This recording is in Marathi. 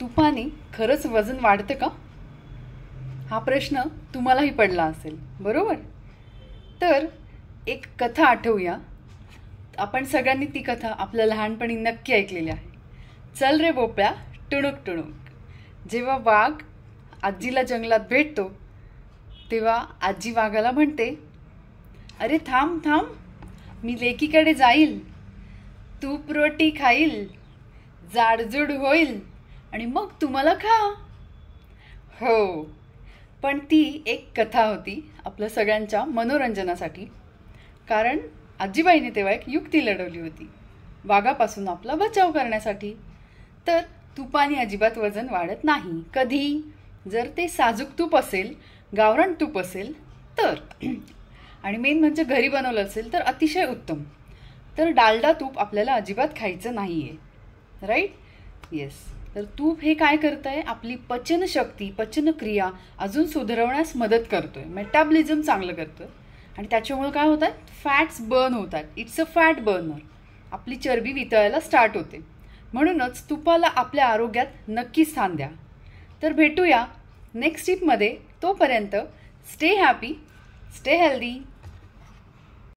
तुपाने खरंच वजन वाढतं का? हा प्रश्न तुम्हालाही पडला असेल, बरोबर? तर एक कथा आठवूया. आपण सगळ्यांनी ती कथा आपल्या लहानपणी नक्की ऐकलेली आहे. चल रे बोप्या, टुणूक टुणूक. जेव्हा वाघ आजीला जंगलात भेटतो तेव्हा आजी वाघाला म्हणते, अरे थांब थांब, मी लेकीकडे जाईल, तूप रोटी खाईल, जाडजूड होईल आणि मग तुम्हाला खा. हो, पण ती एक कथा होती आपल्या सगळ्यांच्या मनोरंजनासाठी. कारण आजीबाईने तेव्हा एक युक्ती लढवली होती वाघापासून आपला बचाव करण्यासाठी. तर तुपाने अजिबात वजन वाढत नाही. कधी? जर ते साजूक तूप असेल, गावरान तूप असेल तर. आणि मेन म्हणजे घरी बनवलं असेल तर अतिशय उत्तम. तर डालडा तूप आपल्याला अजिबात खायचं नाही आहे, राईट? येस. तर तूप हे काय करतंय? आपली पचनशक्ती, पचनक्रिया अजून सुधारवण्यास मदत करतोय, मेटाबॉलिझम चांगलं करतोय. आणि त्याच्यामुळे काय होतात? फॅट्स बर्न होतात. It's a fat burner. आपली चरबी वितळायला स्टार्ट होते. म्हणूनच तुपाला आपल्या आरोग्यात नक्की स्थान द्या. तर भेटूया नेक्स्ट टिपमध्ये. तोपर्यंत स्टे हॅपी, स्टे हेल्दी.